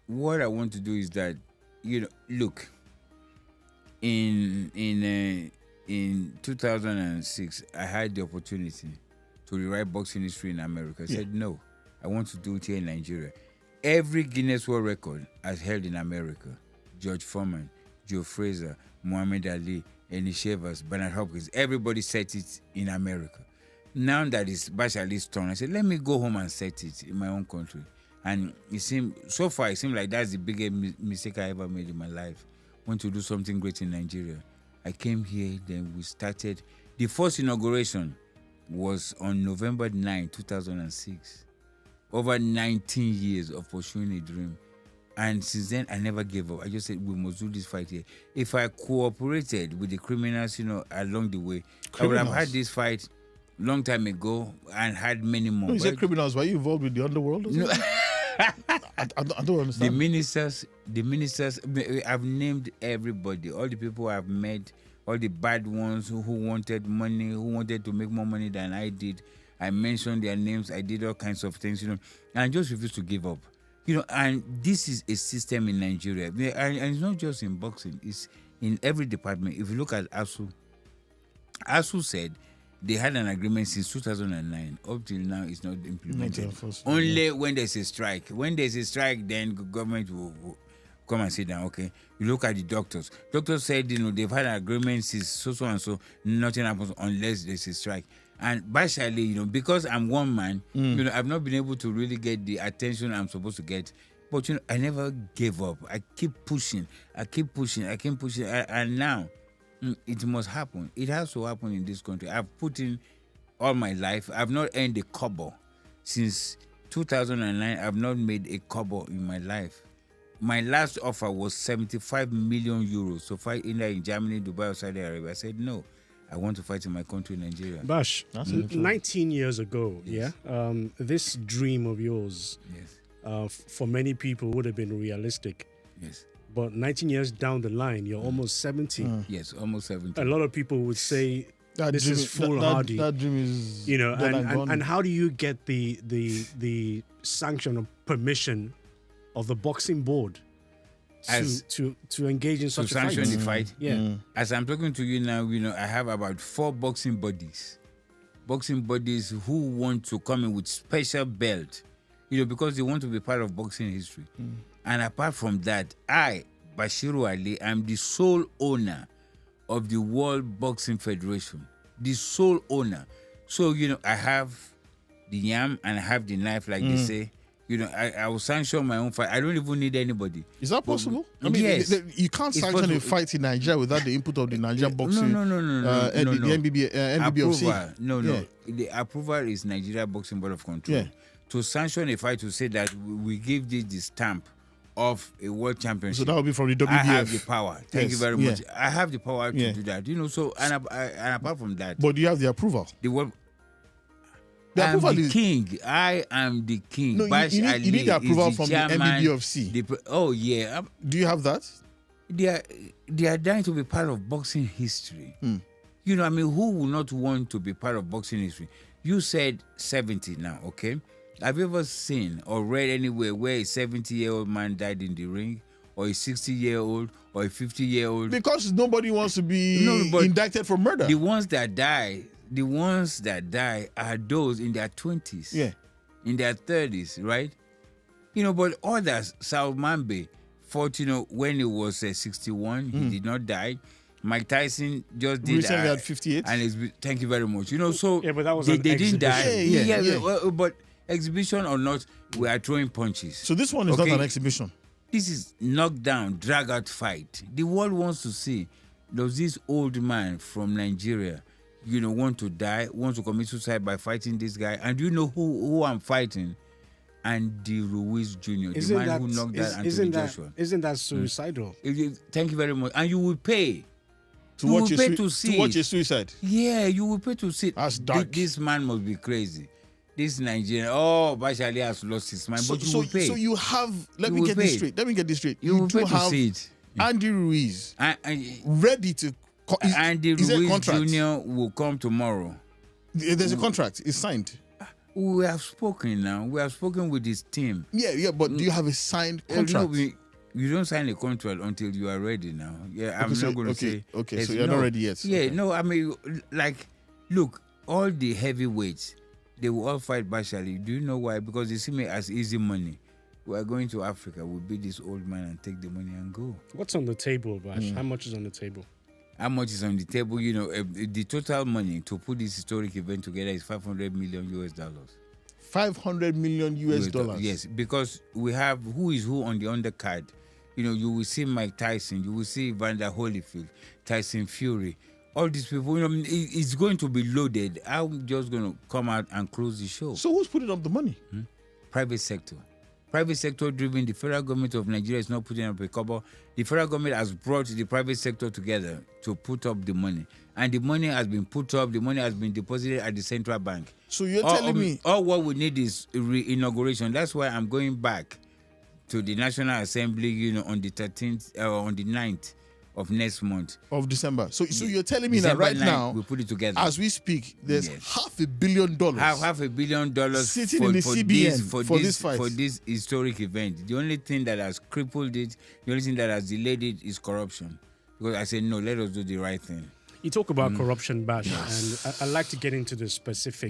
what I want to do is that, look, in 2006, I had the opportunity to rewrite boxing history in America. I said, no, I want to do it here in Nigeria. Every Guinness World Record as held in America, George Foreman, Joe Frazier, Muhammad Ali, Ernie Shavers, Bernard Hopkins, everybody set it in America. Now that it's Bashir Ali's turn, I said, let me go home and set it in my own country. And it seemed like that's the biggest mistake I ever made in my life. Want to do something great in Nigeria. I came here, then we started. The first inauguration was on November 9, 2006. Over 19 years of pursuing a dream. And since then, I never gave up. I just said, we must do this fight here. If I cooperated with the criminals, along the way, I would have had this fight long time ago and had many more. No, you said criminals. Were you involved with the underworld? No. I don't understand. The ministers, I've named everybody. All the people I've met, all the bad ones who wanted money, who wanted to make more money than I did. I mentioned their names. I did all kinds of things, and I just refused to give up. And this is a system in Nigeria. And it's not just in boxing. It's in every department. If you look at ASU said they had an agreement since 2009. Up till now, it's not implemented. Only when there's a strike. When there's a strike, then government will come and sit down. Okay, you look at the doctors. Doctors said, they've had an agreement since so and so. Nothing happens unless there's a strike. And Bashali, because I'm one man, I've not been able to really get the attention I'm supposed to get. But, I never gave up. I keep pushing. And now, it must happen. It has to happen in this country. I've put in all my life. I've not earned a kobo. Since 2009, I've not made a kobo in my life. My last offer was 75 million euros. So fight either in Germany, Dubai, or Saudi Arabia. I said, no. I want to fight in my country, Nigeria. Bash, 19 years ago, yes. This dream of yours, for many people would have been realistic. Yes. But 19 years down the line, you're almost 70. Yes, almost 70. A lot of people would say this is foolhardy. That dream is and how do you get the sanction or permission of the boxing board to engage in such a fight? To sanction the fight? Yeah. As I'm talking to you now, I have about 4 boxing buddies who want to come in with special belt, because they want to be part of boxing history. And apart from that, I, Bashiru Ali, am the sole owner of the World Boxing Federation. The sole owner. So, I have the yam and I have the knife, like they say. I will sanction my own fight. I don't even need anybody. Is that possible? Yes. You can't sanction a fight in Nigeria without the input of the Nigerian boxing. No. The NBBFC. No. The approval is Nigeria Boxing Board of Control. Yeah. To sanction a fight, to say that we give this the stamp of a world championship. So that will be from the WBF. I have the power. Thank you very much. Yeah. I have the power to do that. So and apart from that, but do you have the approval? The world. The approval is king. I am the king. No, you need the approval from chairman, the NBBFC. Do you have that? They are dying to be part of boxing history. Who will not want to be part of boxing history? You said 70 now, okay? Have you ever seen or read anywhere where a 70-year-old man died in the ring, or a 60-year-old, or a 50-year-old? Because nobody wants to be indicted for murder. The ones that die are those in their 20s, in their 30s, right? But others, Sal Mambe fought, when he was 61, he did not die. Mike Tyson just did recently at 58, and thank you very much. So but that was they didn't die. But exhibition or not, we are throwing punches. So this one is not an exhibition. This is knockdown, drag out fight. The world wants to see. Does this old man from Nigeria, want to die, want to commit suicide by fighting this guy? And do you know who I'm fighting? Andy Ruiz Jr., the man who knocked out Anthony Joshua. Isn't that suicidal? Thank you very much. And you will pay. To watch a suicide. Yeah, you will pay to see. That's dark. This man must be crazy. This Nigerian, Bashir Ali has lost his mind, but you will pay. So you have, let me get this straight. You will pay to see it. Andy Ruiz ready to... Andy Ruiz Jr. will come tomorrow. There's a contract. It's signed. We have spoken now. We have spoken with his team. Yeah, but do you have a signed No, contract? you don't sign a contract until you are ready now. Yeah, I'm not going to say. Okay, yes, so you're not ready yet. Yeah, Okay. no, I mean, like, look, all the heavyweights, they will all fight partially. Do you know why? Because they see me as easy money. We are going to Africa. We'll be this old man and take the money and go. What's on the table, Bash? How much is on the table? How much is on the table? You know, the total money to put this historic event together is $500 million US. 500 million US dollars. Yes, because we have who is who on the undercard. You know, you will see Mike Tyson, you will see Evander Holyfield, Tyson Fury. All these people, you know, it's going to be loaded. I'm just going to come out and close the show. So who's putting up the money? Private sector. Private sector driven. The federal government of Nigeria is not putting up a cover. The federal government has brought the private sector together to put up the money. And the money has been put up, the money has been deposited at the central bank. So you're telling me... All what we need is re-inauguration. That's why I'm going back to the National Assembly, you know, on the 13th, on the 9th of next month. Of December. So you're telling me December that right 9th, now, we put it together. as we speak, there's Yes. $500 million. $500 million Sitting in the CBN for this fight. For this historic event. The only thing that has crippled it, the only thing that has delayed it is corruption. Because I said, no, let us do the right thing. You talk about corruption, Bash, and I'd like to get into the specifics.